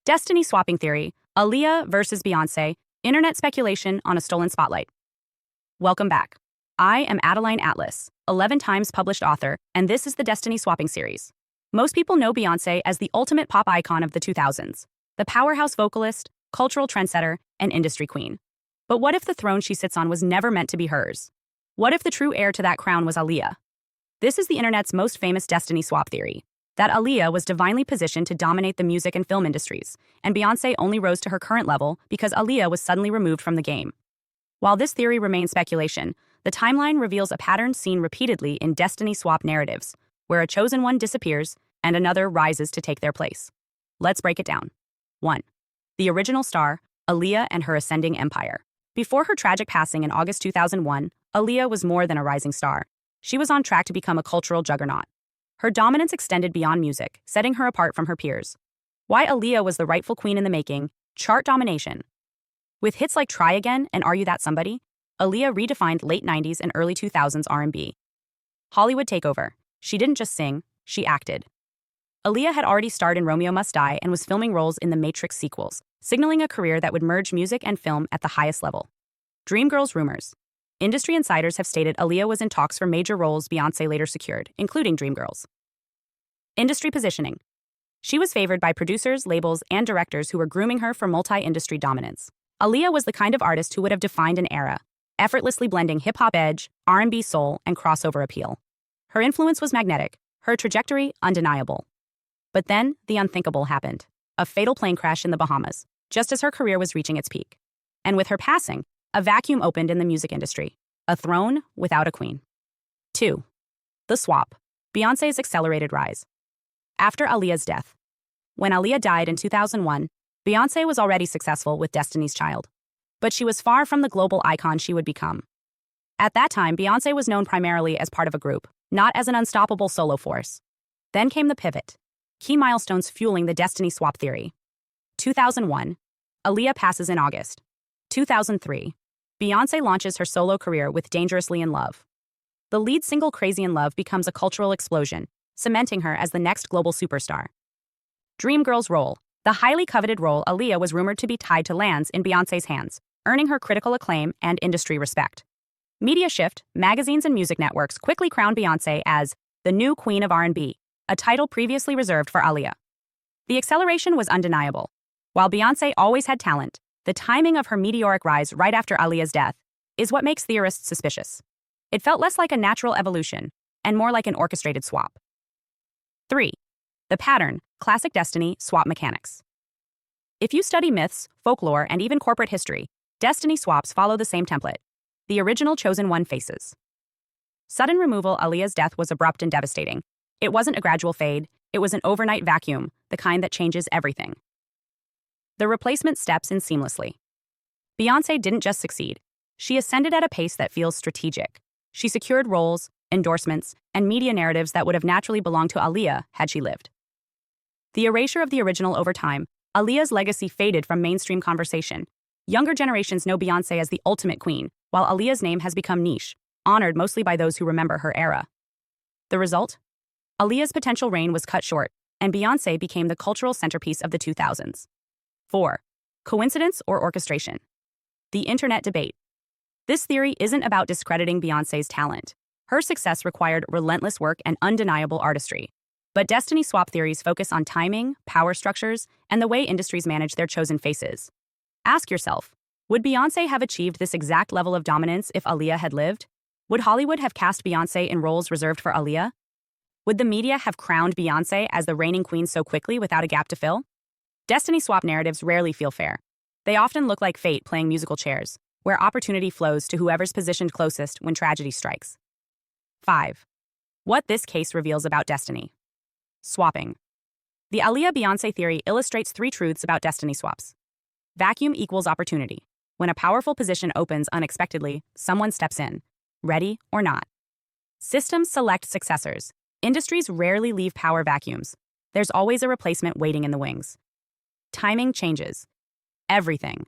Destiny swapping theory, Aaliyah versus Beyonce, internet speculation on a stolen spotlight. Welcome back. I am Adeline Atlas, 11 times published author, and this is the Destiny swapping series. Most people know Beyonce as the ultimate pop icon of the 2000s, the powerhouse vocalist, cultural trendsetter, and industry queen. But what if the throne she sits on was never meant to be hers? What if the true heir to that crown was Aaliyah? This is the internet's most famous Destiny swap theory, that Aaliyah was divinely positioned to dominate the music and film industries, and Beyonce only rose to her current level because Aaliyah was suddenly removed from the game. While this theory remains speculation, the timeline reveals a pattern seen repeatedly in Destiny swap narratives, where a chosen one disappears and another rises to take their place. Let's break it down. 1. The original star, Aaliyah and her ascending empire. Before her tragic passing in August 2001, Aaliyah was more than a rising star. She was on track to become a cultural juggernaut. Her dominance extended beyond music, setting her apart from her peers. Why Aaliyah was the rightful queen in the making: chart domination. With hits like Try Again and Are You That Somebody, Aaliyah redefined late 90s and early 2000s R&B. Hollywood takeover. She didn't just sing, she acted. Aaliyah had already starred in Romeo Must Die and was filming roles in the Matrix sequels, signaling a career that would merge music and film at the highest level. Dreamgirls rumors. Industry insiders have stated Aaliyah was in talks for major roles Beyonce later secured, including Dreamgirls. Industry positioning. She was favored by producers, labels, and directors who were grooming her for multi-industry dominance. Aaliyah was the kind of artist who would have defined an era, effortlessly blending hip-hop edge, R&B soul, and crossover appeal. Her influence was magnetic, her trajectory undeniable. But then, the unthinkable happened. A fatal plane crash in the Bahamas, just as her career was reaching its peak. And with her passing, a vacuum opened in the music industry, a throne without a queen. 2. The swap, Beyonce's accelerated rise. After Aaliyah's death. When Aaliyah died in 2001, Beyonce was already successful with Destiny's Child. But she was far from the global icon she would become. At that time, Beyonce was known primarily as part of a group, not as an unstoppable solo force. Then came the pivot. Key milestones fueling the Destiny swap theory. 2001. Aaliyah passes in August. 2003. Beyonce launches her solo career with Dangerously in Love. The lead single Crazy in Love becomes a cultural explosion, cementing her as the next global superstar. Dreamgirls role. The highly coveted role Aaliyah was rumored to be tied to lands in Beyonce's hands, earning her critical acclaim and industry respect. Media shift, magazines and music networks quickly crowned Beyonce as the new queen of R&B, a title previously reserved for Aaliyah. The acceleration was undeniable. While Beyonce always had talent, the timing of her meteoric rise right after Aaliyah's death is what makes theorists suspicious. It felt less like a natural evolution and more like an orchestrated swap. 3. The pattern, classic Destiny swap mechanics. If you study myths, folklore, and even corporate history, Destiny swaps follow the same template. The original chosen one faces. Sudden removal. Aaliyah's death was abrupt and devastating. It wasn't a gradual fade, it was an overnight vacuum, the kind that changes everything. The replacement steps in seamlessly. Beyonce didn't just succeed. She ascended at a pace that feels strategic. She secured roles, endorsements, and media narratives that would have naturally belonged to Aaliyah had she lived. The erasure of the original over time, Aaliyah's legacy faded from mainstream conversation. Younger generations know Beyonce as the ultimate queen, while Aaliyah's name has become niche, honored mostly by those who remember her era. The result? Aaliyah's potential reign was cut short, and Beyonce became the cultural centerpiece of the 2000s. 4. Coincidence or orchestration? The internet debate. This theory isn't about discrediting Beyonce's talent. Her success required relentless work and undeniable artistry. But Destiny swap theories focus on timing, power structures, and the way industries manage their chosen faces. Ask yourself, would Beyonce have achieved this exact level of dominance if Aaliyah had lived? Would Hollywood have cast Beyonce in roles reserved for Aaliyah? Would the media have crowned Beyonce as the reigning queen so quickly without a gap to fill? Destiny swap narratives rarely feel fair. They often look like fate playing musical chairs, where opportunity flows to whoever's positioned closest when tragedy strikes. 5. What this case reveals about Destiny. Swapping. The Aaliyah-Beyonce theory illustrates 3 truths about Destiny swaps. Vacuum equals opportunity. When a powerful position opens unexpectedly, someone steps in, ready or not. Systems select successors. Industries rarely leave power vacuums. There's always a replacement waiting in the wings. Timing changes everything.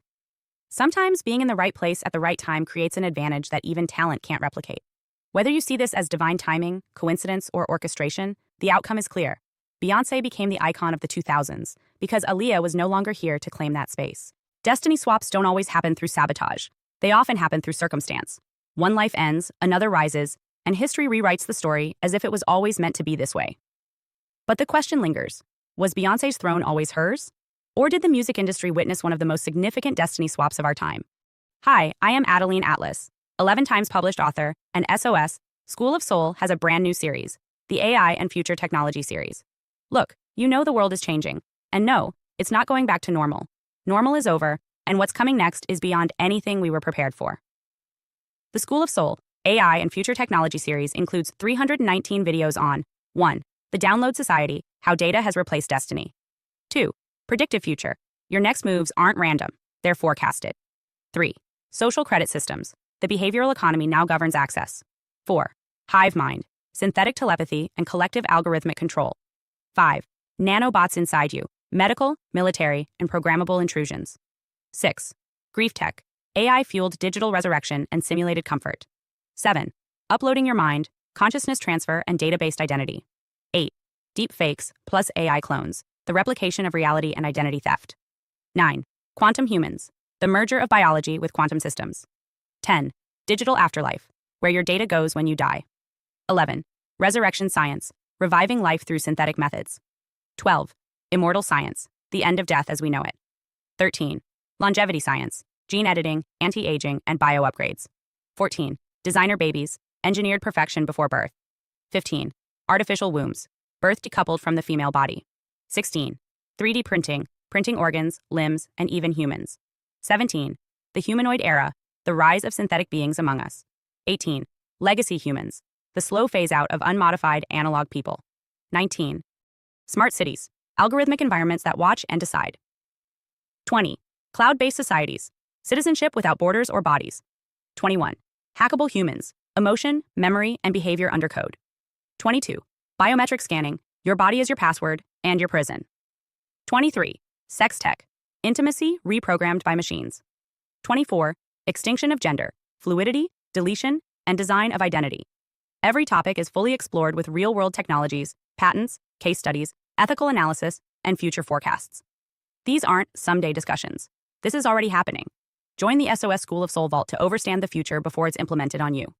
Sometimes being in the right place at the right time creates an advantage that even talent can't replicate. Whether you see this as divine timing, coincidence, or orchestration, the outcome is clear. Beyonce became the icon of the 2000s, because Aaliyah was no longer here to claim that space. Destiny swaps don't always happen through sabotage. They often happen through circumstance. One life ends, another rises, and history rewrites the story as if it was always meant to be this way. But the question lingers. Was Beyonce's throne always hers? Or did the music industry witness one of the most significant destiny swaps of our time? Hi, I am Adeline Atlas, 11 times published author, and SOS, School of Soul has a brand new series, the AI and Future Technology series. Look, you know the world is changing. And no, it's not going back to normal. Normal is over, and what's coming next is beyond anything we were prepared for. The School of Soul, AI and Future Technology series includes 319 videos on 1. The Download Society, How Data Has Replaced Destiny. 2. Predictive Future, Your next moves aren't random, they're forecasted. 3. Social Credit Systems, The behavioral economy now governs access. 4. Hive mind, synthetic telepathy and collective algorithmic control. 5. Nanobots inside you, medical, military, and programmable intrusions. 6. Grief tech, AI-fueled digital resurrection and simulated comfort. 7. Uploading your mind, consciousness transfer and data-based identity. 8. Deep fakes plus AI clones, the replication of reality and identity theft. 9. Quantum humans, the merger of biology with quantum systems. 10. Digital afterlife, where your data goes when you die. 11. Resurrection science, reviving life through synthetic methods. 12. Immortal science, the end of death as we know it. 13. Longevity science, gene editing, anti-aging, and bio-upgrades. 14. Designer babies, engineered perfection before birth. 15. Artificial wombs, birth decoupled from the female body. 16. 3D printing, printing organs, limbs, and even humans. 17. The humanoid era, the rise of synthetic beings among us. 18. Legacy humans, the slow phase-out of unmodified analog people. 19. Smart cities, algorithmic environments that watch and decide. 20. Cloud-based societies, citizenship without borders or bodies. 21. Hackable humans, emotion, memory, and behavior under code. 22. Biometric scanning, your body is your password and your prison. 23. Sex tech, intimacy reprogrammed by machines. 24. Extinction of gender, fluidity, deletion, and design of identity. Every topic is fully explored with real-world technologies, patents, case studies, ethical analysis, and future forecasts. These aren't someday discussions. This is already happening. Join the SOS School of Soul Vault to overstand the future before it's implemented on you.